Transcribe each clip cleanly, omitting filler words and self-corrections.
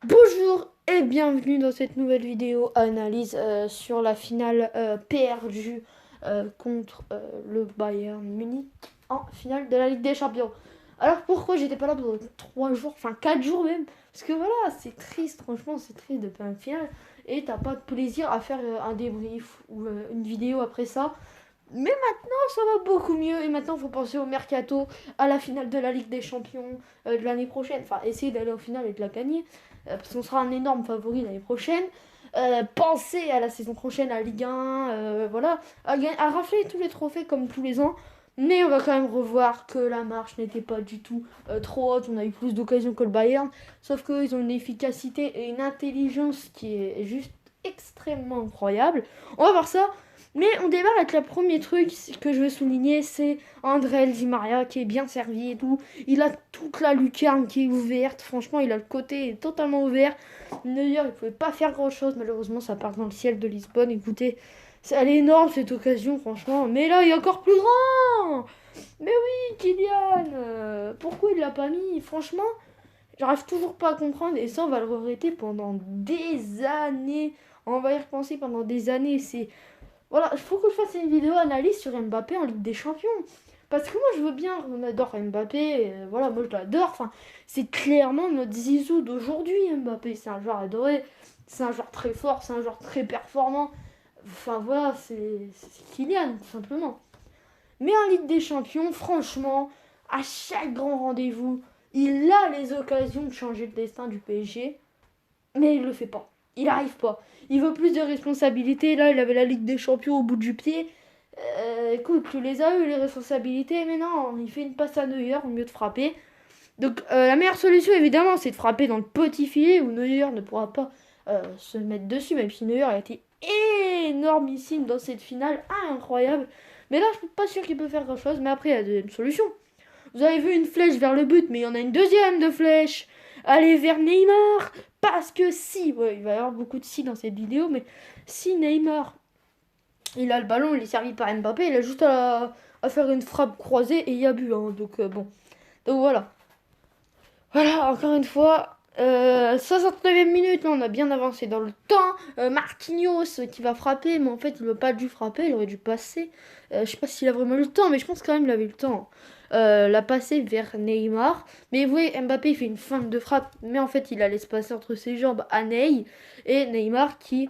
Bonjour et bienvenue dans cette nouvelle vidéo analyse sur la finale perdue contre le Bayern Munich en finale de la Ligue des Champions. Alors pourquoi j'étais pas là pendant 3 jours, enfin 4 jours même? Parce que voilà, c'est triste, franchement c'est triste de faire une finale et t'as pas de plaisir à faire un débrief ou une vidéo après ça. Mais maintenant, ça va beaucoup mieux. Et maintenant, il faut penser au mercato, à la finale de la Ligue des Champions de l'année prochaine. Enfin, essayer d'aller au final et de la gagner. Parce qu'on sera un énorme favori l'année prochaine. Penser à la saison prochaine à Ligue 1. Voilà. À rafler tous les trophées comme tous les ans. Mais on va quand même revoir que la marche n'était pas du tout trop haute. On a eu plus d'occasions que le Bayern. Sauf qu'ils ont une efficacité et une intelligence qui est juste extrêmement incroyable. On va voir ça. Mais on démarre avec le premier truc que je veux souligner, c'est André Di Maria qui est bien servi et tout. Il a toute la lucarne qui est ouverte. Franchement, il a le côté totalement ouvert. Neuer, il pouvait pas faire grand chose. Malheureusement, ça part dans le ciel de Lisbonne. Écoutez, elle est énorme cette occasion, franchement. Mais là, il est encore plus grand. Mais oui, Kylian. Pourquoi il l'a pas mis? Franchement, j'arrive toujours pas à comprendre. Et ça, on va le regretter pendant des années. On va y repenser pendant des années. Voilà, il faut que je fasse une vidéo analyse sur Mbappé en Ligue des Champions. Parce que moi je veux bien, on adore Mbappé, voilà, moi je l'adore. Enfin, c'est clairement notre Zizou d'aujourd'hui, Mbappé. C'est un joueur adoré, c'est un joueur très fort, c'est un joueur très performant. Enfin voilà, c'est Kylian, tout simplement. Mais en Ligue des Champions, franchement, à chaque grand rendez-vous, il a les occasions de changer le destin du PSG. Mais il le fait pas. Il arrive pas. Il veut plus de responsabilités. Là, il avait la Ligue des Champions au bout du pied. Écoute, tu les as eu les responsabilités, mais non, il fait une passe à Neuer au mieux de frapper. Donc la meilleure solution, évidemment, c'est de frapper dans le petit filet où Neuer ne pourra pas se mettre dessus, même si Neuer a été énormissime dans cette finale, incroyable. Mais là, je suis pas sûr qu'il peut faire grand-chose, mais après, il y a une solution. Vous avez vu une flèche vers le but, mais il y en a une deuxième de flèche. Allez vers Neymar. Parce que si, ouais, il va y avoir beaucoup de si dans cette vidéo, mais si Neymar, il a le ballon, il est servi par Mbappé, il a juste à faire une frappe croisée et il y a but. Hein, donc bon. Donc voilà. Voilà, encore une fois. 69e minute, là, on a bien avancé dans le temps. Marquinhos qui va frapper, mais en fait il n'a pas dû frapper, il aurait dû passer. Je sais pas s'il a vraiment eu le temps, mais je pense quand même qu'il avait eu le temps. La passer vers Neymar. Mais vous voyez, Mbappé il fait une feinte de frappe, mais en fait il a laissé passer entre ses jambes à Ney et Neymar qui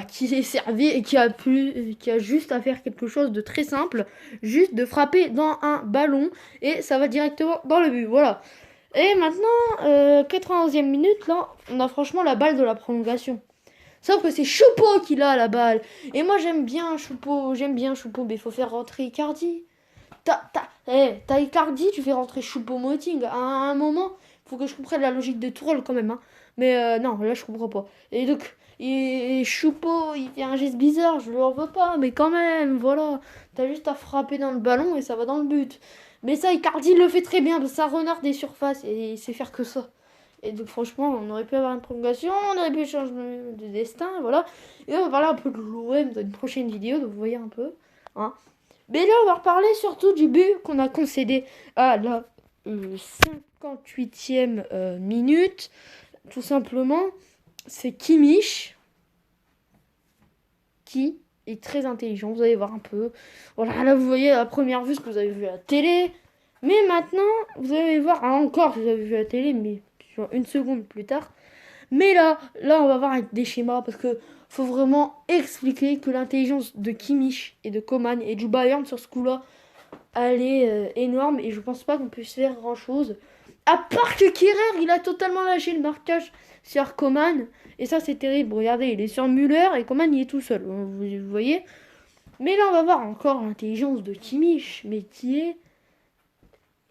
s'est servi et qui a juste à faire quelque chose de très simple, juste de frapper dans un ballon et ça va directement dans le but. Voilà. Et maintenant, 91e minute, là, on a franchement la balle de la prolongation. Sauf que c'est Choupo qui l'a la balle. Et moi j'aime bien Choupo, mais il faut faire rentrer Icardi. T'as Icardi, tu fais rentrer Choupo-Moting. À un moment, faut que je comprenne la logique de Tourelle quand même. Hein. Mais non, là je comprends pas. Et donc, Choupo, il fait un geste bizarre, je le veux pas, mais quand même, voilà. T'as juste à frapper dans le ballon et ça va dans le but. Mais ça, Icardi le fait très bien, parce que ça renard des surfaces et il sait faire que ça. Et donc franchement, on aurait pu avoir une prolongation, on aurait pu changer de destin, voilà. Et on va parler un peu de l'OM dans une prochaine vidéo, donc vous voyez un peu. Hein. Mais là, on va reparler surtout du but qu'on a concédé à la 58e minute. Tout simplement, c'est Kimmich qui est très intelligent. Vous allez voir un peu. Voilà, là, vous voyez à la première vue ce que vous avez vu à la télé. Mais maintenant, vous allez voir, encore, vous avez vu à la télé, mais sur une seconde plus tard. Mais là, on va voir avec des schémas parce que faut vraiment expliquer que l'intelligence de Kimmich et de Coman et du Bayern sur ce coup-là, elle est énorme et je pense pas qu'on puisse faire grand chose. À part que Kerrer, il a totalement lâché le marquage sur Coman. Et ça, c'est terrible. Regardez, il est sur Müller et Coman, il est tout seul. Vous voyez. Mais là, on va voir encore l'intelligence de Kimmich, mais qui est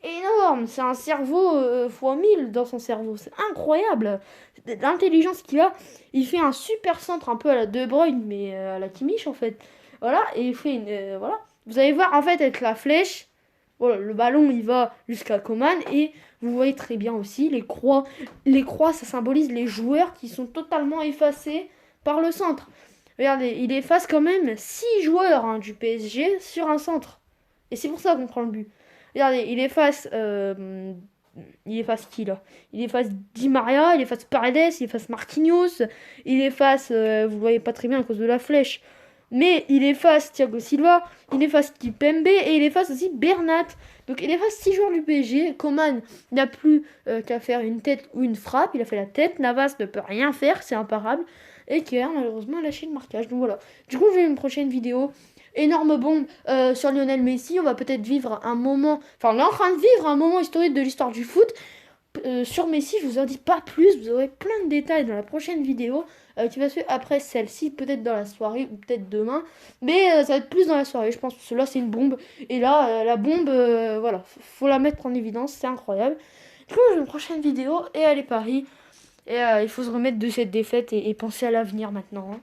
énorme. C'est un cerveau fois 1000 dans son cerveau. C'est incroyable. L'intelligence qu'il a. Il fait un super centre un peu à la De Bruyne, mais à la Kimmich, en fait. Voilà, et il fait une... voilà. Vous allez voir, en fait, avec la flèche, voilà, le ballon, il va jusqu'à Coman, et vous voyez très bien aussi, les croix. Les croix, ça symbolise les joueurs qui sont totalement effacés par le centre. Regardez, il efface quand même 6 joueurs hein, du PSG sur un centre. Et c'est pour ça qu'on prend le but. Regardez, il efface Il efface qui là? Il efface Di Maria, il efface Paredes, il efface Marquinhos, il efface, vous le voyez pas très bien à cause de la flèche, mais il efface Thiago Silva, il efface Kipembe et il efface aussi Bernat. Donc il efface 6 joueurs du PSG. Coman n'a plus qu'à faire une tête ou une frappe, il a fait la tête. Navas ne peut rien faire, c'est imparable. Et Kerr malheureusement a lâché le marquage. Donc voilà. Du coup, j'ai une prochaine vidéo. Énorme bombe sur Lionel Messi. On va peut-être vivre un moment. Enfin, on est en train de vivre un moment historique de l'histoire du foot. Sur Messi, je vous en dis pas plus. Vous aurez plein de détails dans la prochaine vidéo qui va se faire après celle-ci, peut-être dans la soirée ou peut-être demain. Mais ça va être plus dans la soirée, je pense. Parce que là, c'est une bombe. Et là, la bombe, voilà, faut la mettre en évidence. C'est incroyable. Du coup, j'ai une prochaine vidéo et allez Paris. Et il faut se remettre de cette défaite et penser à l'avenir maintenant, hein.